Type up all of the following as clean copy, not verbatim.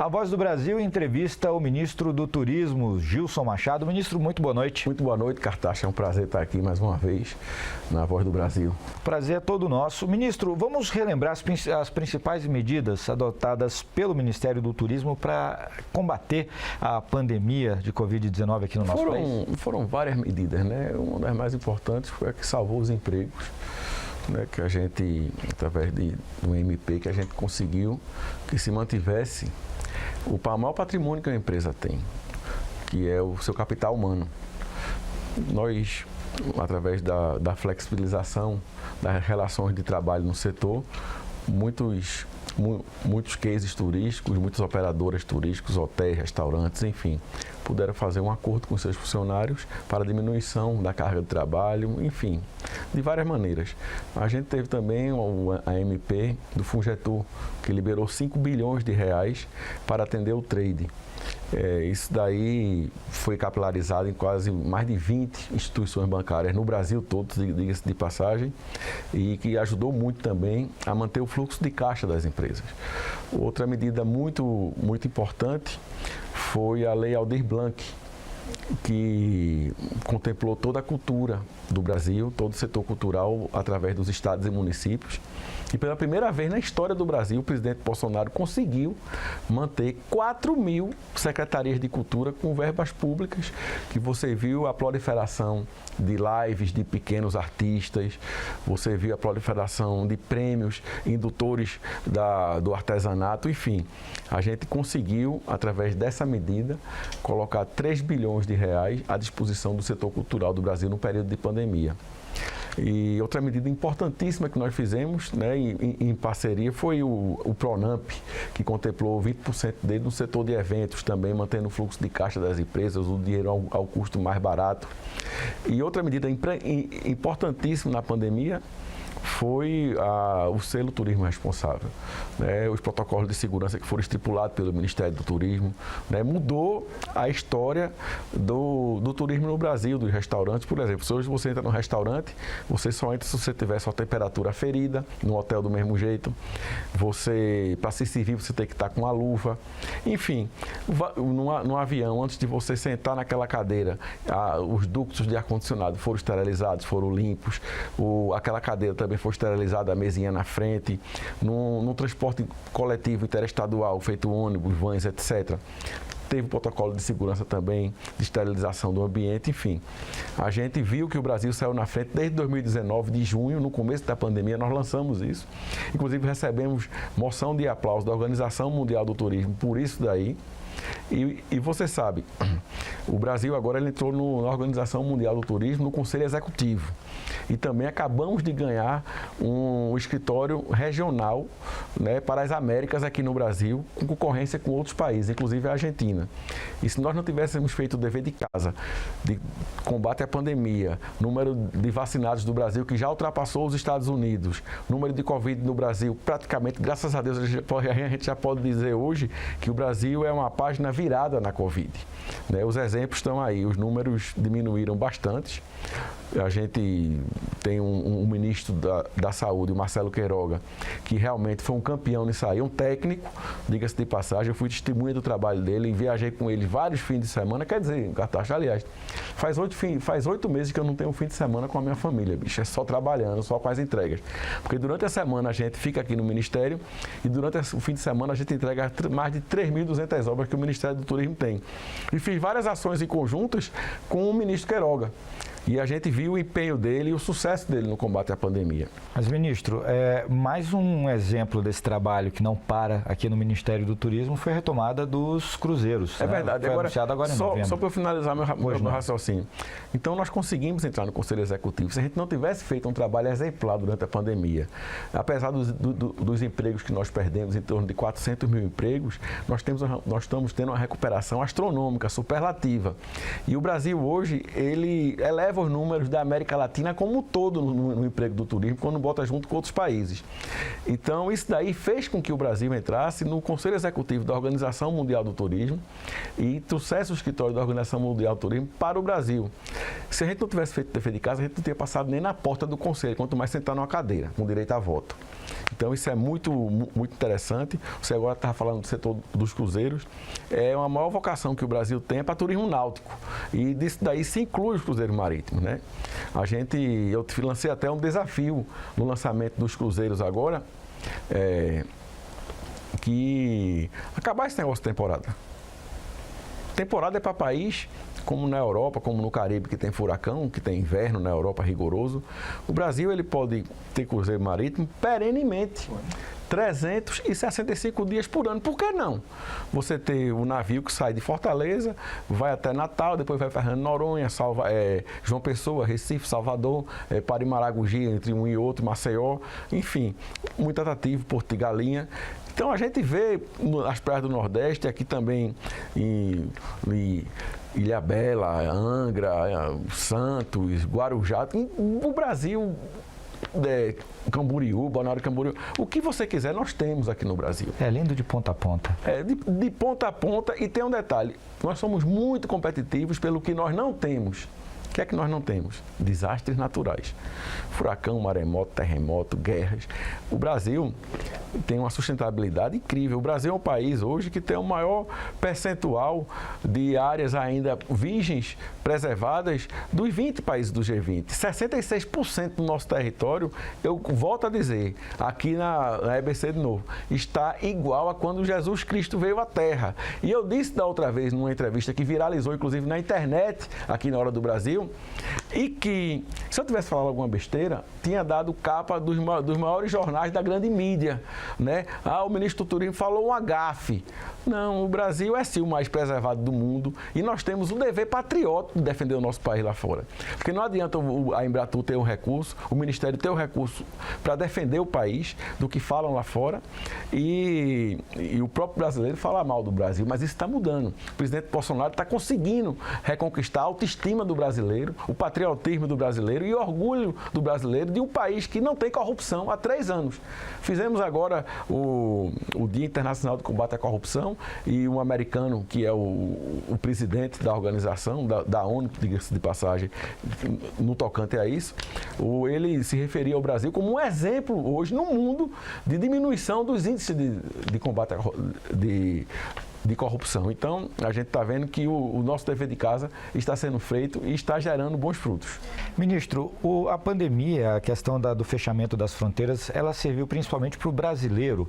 A Voz do Brasil entrevista o ministro do Turismo, Gilson Machado. Ministro, muito boa noite. Muito boa noite, Cartaxa. É um prazer estar aqui mais uma vez na Voz do Brasil. Prazer é todo nosso. Ministro, vamos relembrar as principais medidas adotadas pelo Ministério do Turismo para combater a pandemia de Covid-19 aqui no nosso país? Foram várias medidas, né? Uma das mais importantes foi a que salvou os empregos, né, que a gente, através do MP, que a gente conseguiu que se mantivesse o maior patrimônio que a empresa tem, que é o seu capital humano. Nós, através da flexibilização das relações de trabalho no setor, muitos cases turísticos, muitas operadoras turísticas, hotéis, restaurantes, enfim, puderam fazer um acordo com seus funcionários para a diminuição da carga de trabalho, enfim, de várias maneiras. A gente teve também a MP do Fungetur, que liberou 5 bilhões de reais para atender o trade. Isso daí foi capilarizado em quase mais de 20 instituições bancárias no Brasil todo, diga-se de passagem, e que ajudou muito também a manter o fluxo de caixa das empresas. Outra medida muito importante foi a Lei Aldir Blanc, que contemplou toda a cultura do Brasil, todo o setor cultural através dos estados e municípios. E pela primeira vez na história do Brasil, o presidente Bolsonaro conseguiu manter 4.000 secretarias de cultura com verbas públicas, que você viu a proliferação de lives de pequenos artistas, você viu a proliferação de prêmios indutores do artesanato, enfim. A gente conseguiu, através dessa medida, colocar 3 bilhões de reais à disposição do setor cultural do Brasil no período de pandemia. E outra medida importantíssima que nós fizemos, né, em parceria, foi o Pronamp, que contemplou 20% dele no setor de eventos, também mantendo o fluxo de caixa das empresas, o dinheiro ao custo mais barato. E outra medida importantíssima na pandemia foi o selo Turismo Responsável, né? Os protocolos de segurança que foram estipulados pelo Ministério do Turismo, né? Mudou a história do turismo no Brasil, dos restaurantes, por exemplo. Se hoje você entra no restaurante, você só entra se você tiver sua temperatura aferida, no hotel do mesmo jeito, para se servir você tem que estar com a luva, enfim, no avião, antes de você sentar naquela cadeira, os ductos de ar-condicionado foram esterilizados, foram limpos, aquela cadeira também foi esterilizada, a mesinha na frente, no transporte coletivo interestadual, feito ônibus, vans, etc. Teve protocolo de segurança também, de esterilização do ambiente, enfim. A gente viu que o Brasil saiu na frente desde 2019, de junho, no começo da pandemia, nós lançamos isso. Inclusive recebemos moção de aplauso da Organização Mundial do Turismo por isso daí. E você sabe, o Brasil agora ele entrou na Organização Mundial do Turismo, no Conselho Executivo. E também acabamos de ganhar um escritório regional, né, para as Américas aqui no Brasil, com concorrência com outros países, inclusive a Argentina. E se nós não tivéssemos feito o dever de casa, de combate à pandemia, número de vacinados do Brasil que já ultrapassou os Estados Unidos, número de Covid no Brasil, praticamente, graças a Deus, a gente já pode dizer hoje que o Brasil é uma página virada na Covid, né? Os exemplos estão aí, os números diminuíram bastante. A gente tem um ministro da Saúde, o Marcelo Queiroga, que realmente foi um campeão nisso aí, um técnico, diga-se de passagem. Eu fui testemunha do trabalho dele, viajei com ele vários fins de semana. Quer dizer, Cartaxa, aliás, faz 8 meses que eu não tenho um fim de semana com a minha família, bicho, é só trabalhando, só com as entregas. Porque durante a semana a gente fica aqui no Ministério e durante o fim de semana a gente entrega mais de 3.200 obras que o Ministério do Turismo tem. E fiz várias ações em conjuntas com o ministro Queiroga. E a gente viu o empenho dele e o sucesso dele no combate à pandemia. Mas, ministro, mais um exemplo desse trabalho que não para aqui no Ministério do Turismo foi a retomada dos cruzeiros. É verdade. Foi anunciado agora em novembro. Só para eu finalizar meu raciocínio. Então, nós conseguimos entrar no Conselho Executivo. Se a gente não tivesse feito um trabalho exemplar durante a pandemia, apesar dos empregos que nós perdemos, em torno de 400 mil empregos, nós estamos tendo uma recuperação astronômica, superlativa. E o Brasil hoje, ele eleva os números da América Latina como um todo no emprego do turismo, quando bota junto com outros países. Então, isso daí fez com que o Brasil entrasse no Conselho Executivo da Organização Mundial do Turismo e trouxesse o escritório da Organização Mundial do Turismo para o Brasil. Se a gente não tivesse feito o dever de casa, a gente não teria passado nem na porta do Conselho, quanto mais sentar numa cadeira, com direito a voto. Então, isso é muito interessante. Você agora estava falando do setor dos cruzeiros. É uma maior vocação que o Brasil tem para turismo náutico. E disso daí se inclui os cruzeiros marítimos, né? Eu lancei até um desafio no lançamento dos cruzeiros agora, que acabar esse negócio de temporada. Temporada é para país como na Europa, como no Caribe, que tem furacão, que tem inverno na Europa rigoroso. O Brasil ele pode ter cruzeiro marítimo perenemente. 365 dias por ano. Por que não? Você ter o navio que sai de Fortaleza, vai até Natal, depois vai para Fernando de Noronha, João Pessoa, Recife, Salvador, para Maragogi, entre um e outro, Maceió, enfim, muito atrativo, Porto de Galinha. Então a gente vê as praias do Nordeste, aqui também em Ilhabela, Angra, Santos, Guarujá, o Brasil, Camboriú, Balneário Camboriú, o que você quiser nós temos aqui no Brasil. É lindo de ponta a ponta. De ponta a ponta, e tem um detalhe, nós somos muito competitivos pelo que nós não temos. O que é que nós não temos? Desastres naturais. Furacão, maremoto, terremoto, guerras. O Brasil tem uma sustentabilidade incrível. O Brasil é um país hoje que tem o maior percentual de áreas ainda virgens, preservadas, dos 20 países do G20. 66% do nosso território, eu volto a dizer, aqui na EBC de novo, está igual a quando Jesus Cristo veio à Terra. E eu disse da outra vez, numa entrevista que viralizou, inclusive na internet, aqui na Hora do Brasil, e que, se eu tivesse falado alguma besteira, tinha dado capa dos maiores jornais da grande mídia, né? O ministro do Turismo falou um gafe. Não, o Brasil é sim o mais preservado do mundo e nós temos um dever patriótico de defender o nosso país lá fora. Porque não adianta a Embratur ter um recurso, o Ministério ter um recurso para defender o país do que falam lá fora e o próprio brasileiro fala mal do Brasil, mas isso está mudando. O presidente Bolsonaro está conseguindo reconquistar a autoestima do brasileiro, o patriotismo do brasileiro e o orgulho do brasileiro de um país que não tem corrupção há 3 anos. Fizemos agora o Dia Internacional de Combate à Corrupção e um americano que é o presidente da organização, da ONU, diga-se de passagem, no tocante a isso, ele se referia ao Brasil como um exemplo hoje no mundo de diminuição dos índices de combate de corrupção. Então, a gente está vendo que o nosso dever de casa está sendo feito e está gerando bons frutos. Ministro, a pandemia, a questão do fechamento das fronteiras, ela serviu principalmente para o brasileiro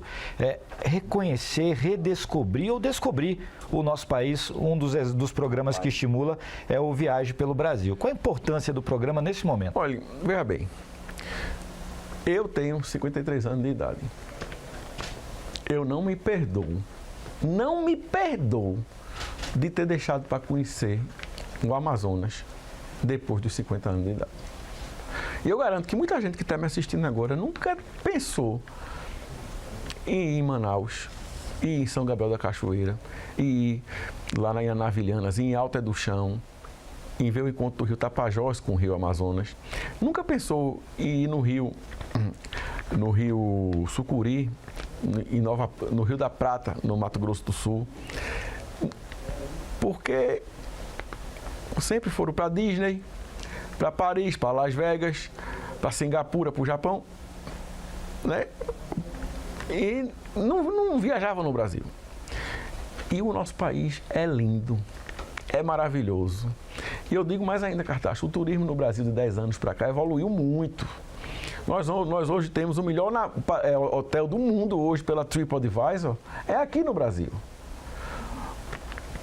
reconhecer, redescobrir ou descobrir o nosso país. Um dos programas que estimula é o Viagem pelo Brasil. Qual a importância do programa nesse momento? Olha, veja bem, eu tenho 53 anos de idade. Eu não me perdoo de ter deixado para conhecer o Amazonas depois dos 50 anos de idade. E eu garanto que muita gente que está me assistindo agora nunca pensou em ir em Manaus, ir em São Gabriel da Cachoeira, ir lá na Navilhanas, ir em Alta do Chão, em ver o encontro do Rio Tapajós com o Rio Amazonas. Nunca pensou em ir no Rio Sucuri, no Rio da Prata, no Mato Grosso do Sul, porque sempre foram para Disney, para Paris, para Las Vegas, para Singapura, para o Japão, né? E não viajavam no Brasil. E o nosso país é lindo, é maravilhoso. E eu digo mais ainda, Cartacho, o turismo no Brasil de 10 anos para cá evoluiu muito. Nós hoje temos o melhor hotel do mundo hoje pela TripAdvisor, é aqui no Brasil.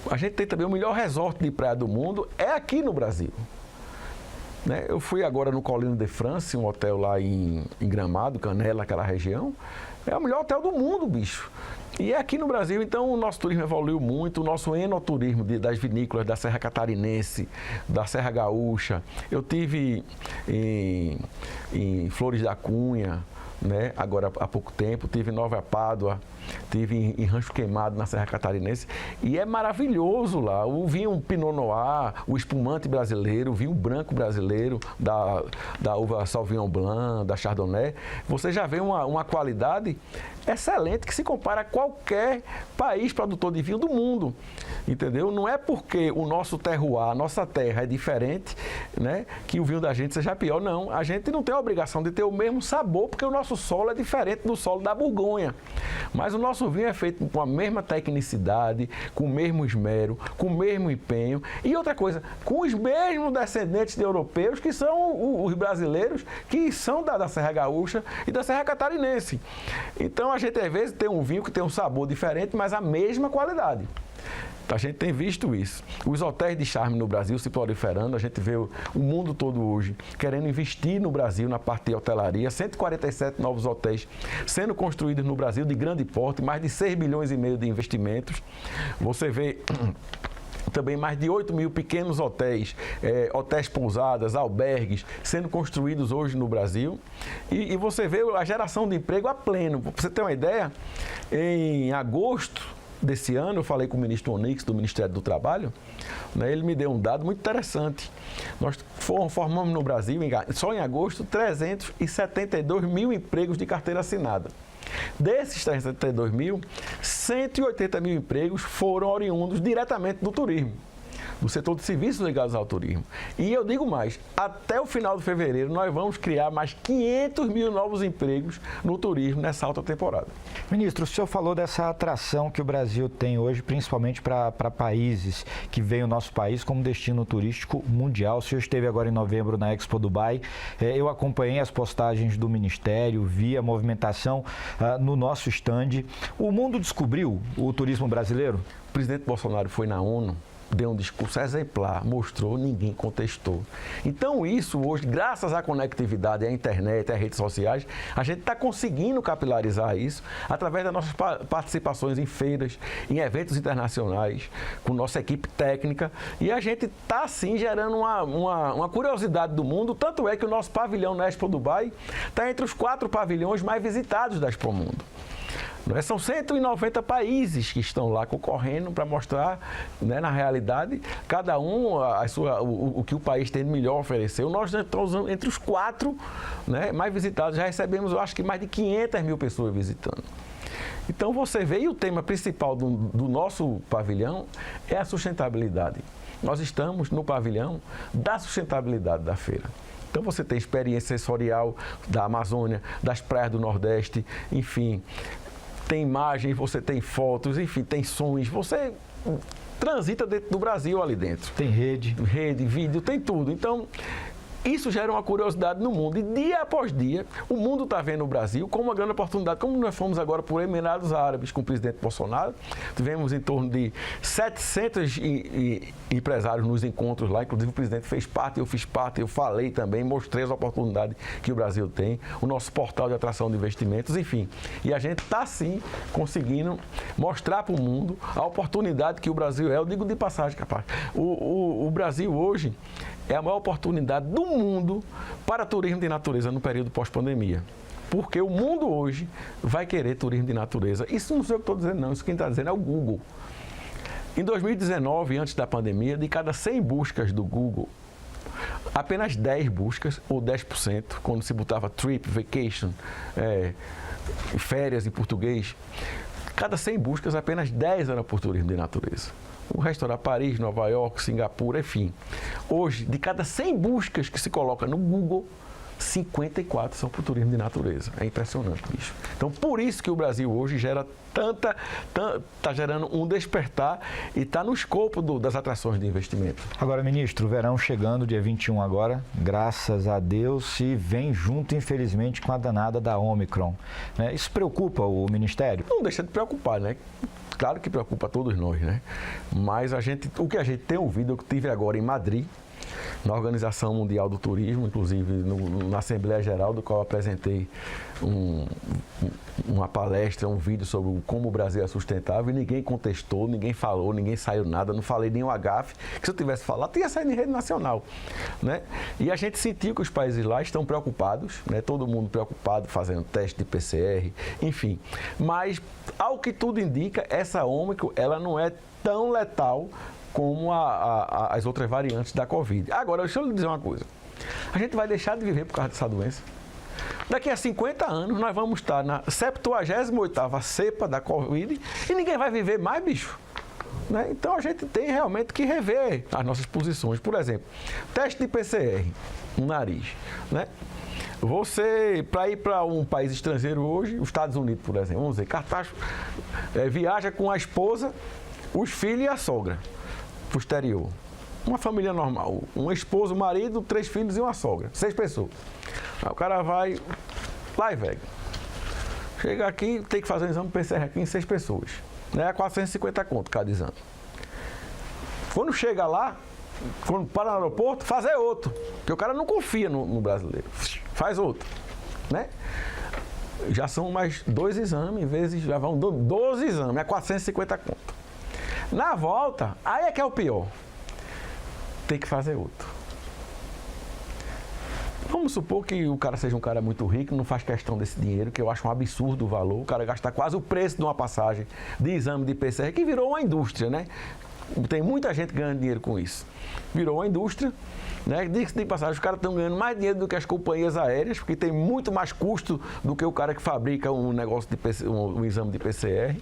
A gente tem também o melhor resort de praia do mundo, é aqui no Brasil. Né? Eu fui agora no Colline de France, um hotel lá em Gramado, Canela, aquela região. É o melhor hotel do mundo, bicho. E é aqui no Brasil, então o nosso turismo evoluiu muito, o nosso enoturismo das vinícolas da Serra Catarinense, da Serra Gaúcha. Eu tive em Flores da Cunha, né? Agora há pouco tempo, tive em Nova Pádua, tive em Rancho Queimado, na Serra Catarinense, e é maravilhoso lá. O vinho Pinot Noir, o espumante brasileiro, o vinho branco brasileiro, da uva Sauvignon Blanc, da Chardonnay, você já vê uma qualidade excelente que se compara a qualquer país produtor de vinho do mundo, entendeu? Não é porque o nosso terroir, a nossa terra é diferente, né, que o vinho da gente seja pior, não. A gente não tem a obrigação de ter o mesmo sabor, porque o nosso nosso solo é diferente do solo da Borgonha. Mas o nosso vinho é feito com a mesma tecnicidade, com o mesmo esmero, com o mesmo empenho. E outra coisa, com os mesmos descendentes de europeus, que são os brasileiros, que são da Serra Gaúcha e da Serra Catarinense. Então, a gente, às vezes, tem um vinho que tem um sabor diferente, mas a mesma qualidade. A gente tem visto isso. Os hotéis de charme no Brasil se proliferando, a gente vê o mundo todo hoje querendo investir no Brasil na parte de hotelaria, 147 novos hotéis sendo construídos no Brasil de grande porte, mais de 6 bilhões e meio de investimentos. Você vê também mais de 8 mil pequenos hotéis, hotéis pousadas, albergues, sendo construídos hoje no Brasil. E você vê a geração de emprego a pleno. Para você ter uma ideia, em agosto desse ano, eu falei com o ministro Onyx, do Ministério do Trabalho, né, ele me deu um dado muito interessante. Nós formamos no Brasil, só em agosto, 372 mil empregos de carteira assinada. Desses 372 mil, 180 mil empregos foram oriundos diretamente do turismo, do setor de serviços ligados ao turismo. E eu digo mais, até o final de fevereiro nós vamos criar mais 500 mil novos empregos no turismo nessa alta temporada. Ministro, o senhor falou dessa atração que o Brasil tem hoje, principalmente para países que veem o nosso país como destino turístico mundial. O senhor esteve agora em novembro na Expo Dubai. Eu acompanhei as postagens do Ministério, vi a movimentação no nosso estande. O mundo descobriu o turismo brasileiro? O presidente Bolsonaro foi na ONU, deu um discurso exemplar, mostrou, ninguém contestou. Então isso hoje, graças à conectividade, à internet, às redes sociais, a gente está conseguindo capilarizar isso através das nossas participações em feiras, em eventos internacionais, com nossa equipe técnica, e a gente está sim gerando uma curiosidade do mundo, tanto é que o nosso pavilhão na Expo Dubai está entre os 4 pavilhões mais visitados da Expo Mundo. São 190 países que estão lá concorrendo para mostrar, né, na realidade, cada um o que o país tem de melhor a oferecer. Nós estamos entre os 4, né, mais visitados, já recebemos, eu acho que mais de 500 mil pessoas visitando. Então você vê, e o tema principal do nosso pavilhão é a sustentabilidade. Nós estamos no pavilhão da sustentabilidade da feira. Então você tem experiência sensorial da Amazônia, das praias do Nordeste, enfim, tem imagens, você tem fotos, enfim, tem sons, você transita dentro do Brasil ali dentro. Tem rede, vídeo, tem tudo. Então, isso gera uma curiosidade no mundo. E dia após dia, o mundo está vendo o Brasil como uma grande oportunidade. Como nós fomos agora por Emirados Árabes com o presidente Bolsonaro, tivemos em torno de 700 empresários nos encontros lá. Inclusive o presidente fez parte, eu fiz parte, eu falei também, mostrei as oportunidades que o Brasil tem, o nosso portal de atração de investimentos, enfim. E a gente está sim conseguindo mostrar para o mundo a oportunidade que o Brasil é. Eu digo de passagem, capaz. O Brasil hoje é a maior oportunidade do mundo para turismo de natureza no período pós-pandemia. Porque o mundo hoje vai querer turismo de natureza. Isso não sei o que estou dizendo, não. Isso quem está dizendo é o Google. Em 2019, antes da pandemia, de cada 100 buscas do Google, apenas 10 buscas, ou 10%, quando se botava trip, vacation, férias em português, cada 100 buscas, apenas 10 eram por turismo de natureza. O resto era Paris, Nova York, Singapura, enfim. Hoje, de cada 100 buscas que se coloca no Google, 54 são por turismo de natureza. É impressionante, bicho. Então, por isso que o Brasil hoje gera está gerando um despertar e está no escopo das atrações de investimento. Agora, ministro, o verão chegando, dia 21 agora, graças a Deus, e vem junto, infelizmente, com a danada da Omicron. Né? Isso preocupa o Ministério? Não deixa de preocupar, né? Claro que preocupa todos nós, né? Mas o que a gente tem ouvido, eu tive agora em Madrid, na Organização Mundial do Turismo, inclusive na Assembleia Geral, do qual eu apresentei uma palestra, um vídeo sobre como o Brasil é sustentável, e ninguém contestou, ninguém falou, ninguém saiu nada, não falei nenhum agafe, que se eu tivesse falado, tinha saído em rede nacional, né? E a gente sentiu que os países lá estão preocupados, né? Todo mundo preocupado, fazendo teste de PCR, enfim. Mas, ao que tudo indica, essa Ômicron, ela não é tão letal como as outras variantes da Covid. Agora, deixa eu lhe dizer uma coisa. A gente vai deixar de viver por causa dessa doença. Daqui a 50 anos, nós vamos estar na 78ª cepa da Covid e ninguém vai viver mais, bicho. Né? Então, a gente tem realmente que rever as nossas posições. Por exemplo, teste de PCR no nariz. Né? Você, para ir para um país estrangeiro hoje, os Estados Unidos, por exemplo, vamos dizer, Cartacho viaja com a esposa, os filhos e a sogra para o exterior. Uma família normal, um esposo, um marido, 3 filhos e uma sogra, 6 pessoas. Aí o cara vai lá e Vegas. Chega aqui, tem que fazer um exame PCR aqui em 6 pessoas. É 450 conto cada exame. Quando chega lá, quando para no aeroporto, fazer outro. Porque o cara não confia no brasileiro. Faz outro. Né? Já são mais 2 exames, vezes já vão 12 exames, é 450 conto. Na volta, aí é que é o pior. Tem que fazer outro. Vamos supor que o cara seja um cara muito rico, não faz questão desse dinheiro, que eu acho um absurdo o valor. O cara gasta quase o preço de uma passagem de exame de PCR, que virou uma indústria, né? Tem muita gente ganhando dinheiro com isso. Virou uma indústria, né? Diz-se de passagem, os caras estão ganhando mais dinheiro do que as companhias aéreas, porque tem muito mais custo do que o cara que fabrica um negócio de um exame de PCR.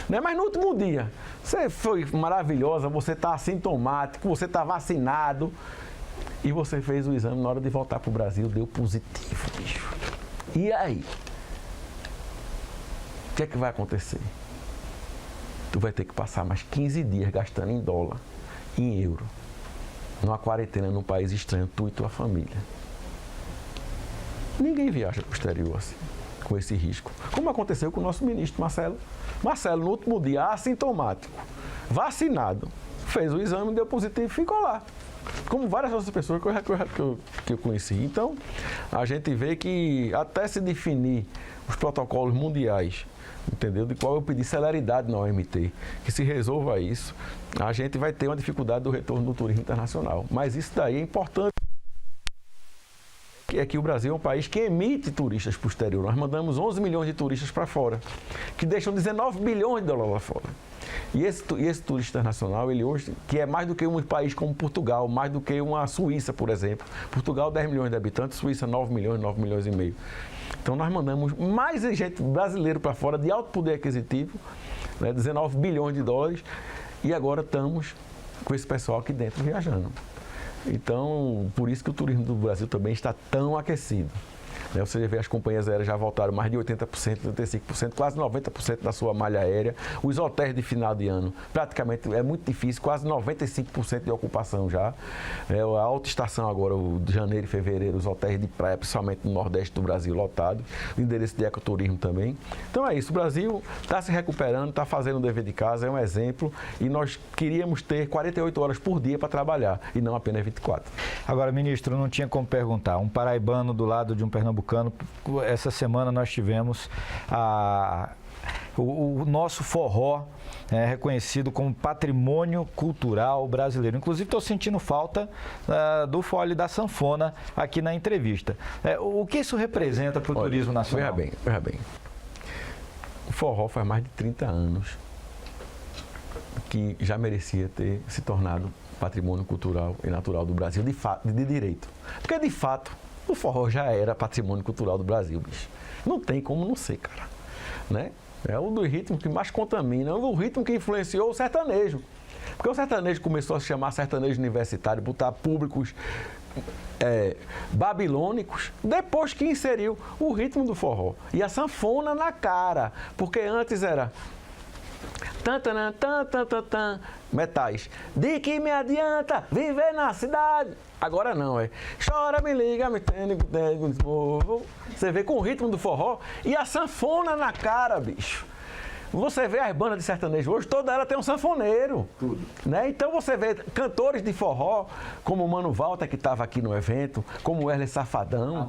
Né? Mas no último dia, você foi maravilhosa, você está assintomático, você está vacinado e você fez o exame na hora de voltar para o Brasil, deu positivo, bicho. E aí? O que é que vai acontecer? Tu vai ter que passar mais 15 dias gastando em dólar, em euro, numa quarentena num país estranho, tu e tua família. Ninguém viaja para o exterior assim, com esse risco. Como aconteceu com o nosso ministro Marcelo. Marcelo, no último dia, assintomático, vacinado, fez o exame, deu positivo e ficou lá. Como várias outras pessoas que eu conheci. Então, a gente vê que até se definir os protocolos mundiais, entendeu? De qual eu pedi celeridade na OMT, que se resolva isso, a gente vai ter uma dificuldade do retorno do turismo internacional. Mas isso daí é importante. É que o Brasil é um país que emite turistas para o exterior. Nós mandamos 11 milhões de turistas para fora, que deixam 19 bilhões de dólares lá fora. E esse turista internacional, ele hoje, que é mais do que um país como Portugal, mais do que uma Suíça, por exemplo. Portugal, 10 milhões de habitantes, Suíça, 9 milhões e meio. Então, nós mandamos mais gente brasileiro para fora, de alto poder aquisitivo, né, 19 bilhões de dólares, e agora estamos com esse pessoal aqui dentro viajando. Então, por isso que o turismo do Brasil também está tão aquecido. Você vê as companhias aéreas já voltaram mais de 80%, 85%, quase 90% da sua malha aérea. Os hotéis de final de ano, praticamente é muito difícil, quase 95% de ocupação já. A alta estação agora, o de janeiro e fevereiro, os hotéis de praia, principalmente no Nordeste do Brasil, lotados. O endereço de ecoturismo também. Então é isso, o Brasil está se recuperando, está fazendo o dever de casa, é um exemplo. E nós queríamos ter 48 horas por dia para trabalhar, e não apenas 24. Agora, ministro, não tinha como perguntar. Um paraibano do lado de um pernambucano, essa semana nós tivemos o nosso forró reconhecido como patrimônio cultural brasileiro. Inclusive, estou sentindo falta do fole da sanfona aqui na entrevista. O que isso representa para o turismo nacional? Veja bem. O forró faz mais de 30 anos que já merecia ter se tornado patrimônio cultural e natural do Brasil, de direito. Porque, de fato, o forró já era patrimônio cultural do Brasil, bicho. Não tem como não ser, cara. Né? É um dos ritmos que mais contamina, é um ritmo que influenciou o sertanejo. Porque o sertanejo começou a se chamar sertanejo universitário, botar públicos babilônicos, depois que inseriu o ritmo do forró. E a sanfona na cara, porque antes era... metais. De que me adianta viver na cidade? Agora não, chora, me liga, me tem, você vê com o ritmo do forró e a sanfona na cara, bicho. Você vê as bandas de sertanejo hoje, toda ela tem um sanfoneiro. Tudo. Né? Então você vê cantores de forró, como o Mano Walter, que estava aqui no evento, como o Wesley Safadão,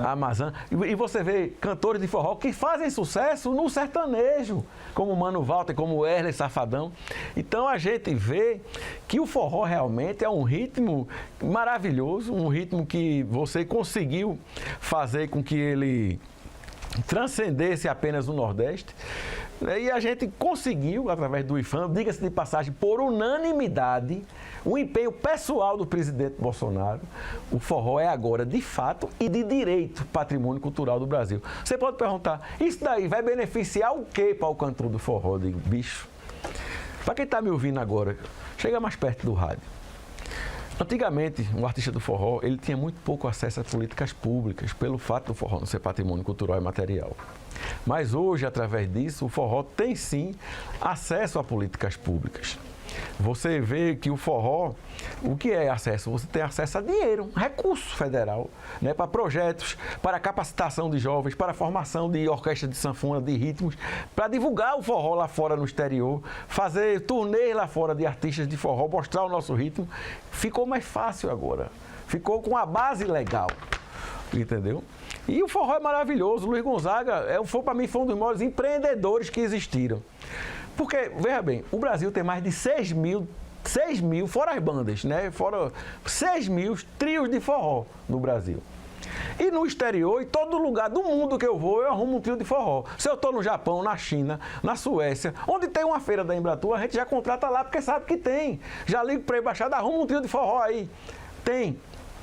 Amazã. E você vê cantores de forró que fazem sucesso no sertanejo, como o Mano Walter, como o Wesley Safadão. Então a gente vê que o forró realmente é um ritmo maravilhoso, um ritmo que você conseguiu fazer com que ele transcendesse apenas o Nordeste. E a gente conseguiu, através do IFAM, diga-se de passagem, por unanimidade, o empenho pessoal do presidente Bolsonaro. O forró é agora, de fato e de direito, patrimônio cultural do Brasil. Você pode perguntar, isso daí vai beneficiar o quê para o cantor do forró? Eu digo, bicho, para quem está me ouvindo agora, chega mais perto do rádio. Antigamente, um artista do forró, ele tinha muito pouco acesso a políticas públicas, pelo fato do forró não ser patrimônio cultural e material. Mas hoje, através disso, o forró tem sim acesso a políticas públicas. Você vê que o forró, o que é acesso? Você tem acesso a dinheiro, recurso federal, né, para projetos, para capacitação de jovens, para a formação de orquestra de sanfona, de ritmos, para divulgar o forró lá fora no exterior, fazer turnês lá fora de artistas de forró, mostrar o nosso ritmo. Ficou mais fácil agora, ficou com a base legal, entendeu? E o forró é maravilhoso. O Luiz Gonzaga, para mim, foi um dos maiores empreendedores que existiram. Porque, veja bem, o Brasil tem mais de 6 mil, fora as bandas, né? Fora 6 mil trios de forró no Brasil. E no exterior, em todo lugar do mundo que eu vou, eu arrumo um trio de forró. Se eu estou no Japão, na China, na Suécia, onde tem uma feira da Embratur, a gente já contrata lá porque sabe que tem. Já ligo para a embaixada, arruma um trio de forró aí. Tem.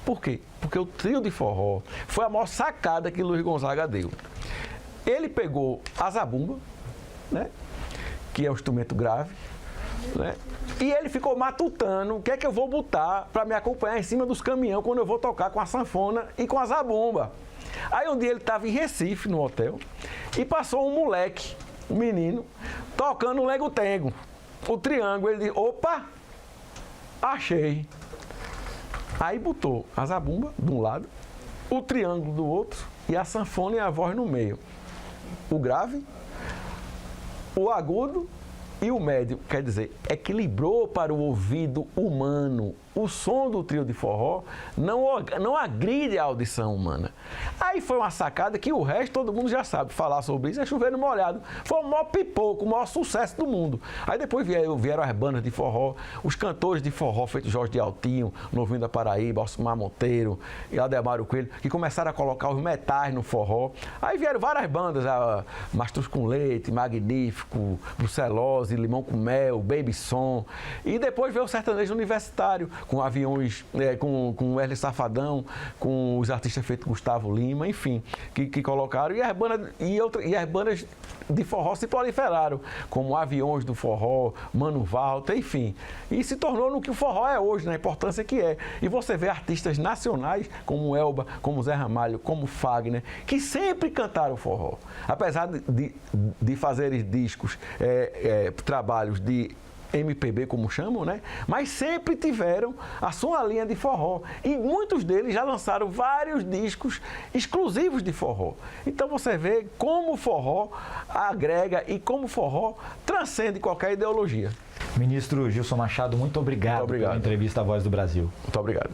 Por quê? Porque o trio de forró foi a maior sacada que Luiz Gonzaga deu. Ele pegou a zabumba, né? Que é um instrumento grave, né? E ele ficou matutando o que é que eu vou botar para me acompanhar em cima dos caminhões quando eu vou tocar com a sanfona e com a zabumba. Aí um dia ele estava em Recife, no hotel, e passou um moleque, um menino, tocando o lengo-tengo, o triângulo. Ele disse, opa, achei. Aí botou a zabumba de um lado, o triângulo do outro e a sanfona e a voz no meio. O grave, o agudo e o médio, quer dizer, equilibrou para o ouvido humano. O som do trio de forró não agride a audição humana. Aí foi uma sacada que o resto todo mundo já sabe. Falar sobre isso é chover no molhado. Foi o maior pipoco, o maior sucesso do mundo. Aí depois vieram as bandas de forró, os cantores de forró, feito Jorge de Altinho, Novinho da Paraíba, Osmar Monteiro e Ademário Coelho, que começaram a colocar os metais no forró. Aí vieram várias bandas, a Mastruz com Leite, Magnífico, Brucelose, Limão com Mel, Baby Som. E depois veio o sertanejo universitário, com aviões, com o Wesley Safadão, com os artistas feitos Gustavo Lima, enfim, que colocaram. E as bandas de forró se proliferaram, como Aviões do Forró, Mano Walter, enfim. E se tornou no que o forró é hoje, na importância que é. E você vê artistas nacionais, como Elba, como Zé Ramalho, como Fagner, que sempre cantaram forró. Apesar de fazerem discos, trabalhos de MPB, como chamam, né? Mas sempre tiveram a sua linha de forró. E muitos deles já lançaram vários discos exclusivos de forró. Então você vê como o forró agrega e como o forró transcende qualquer ideologia. Ministro Gilson Machado, muito obrigado pela entrevista à Voz do Brasil. Muito obrigado.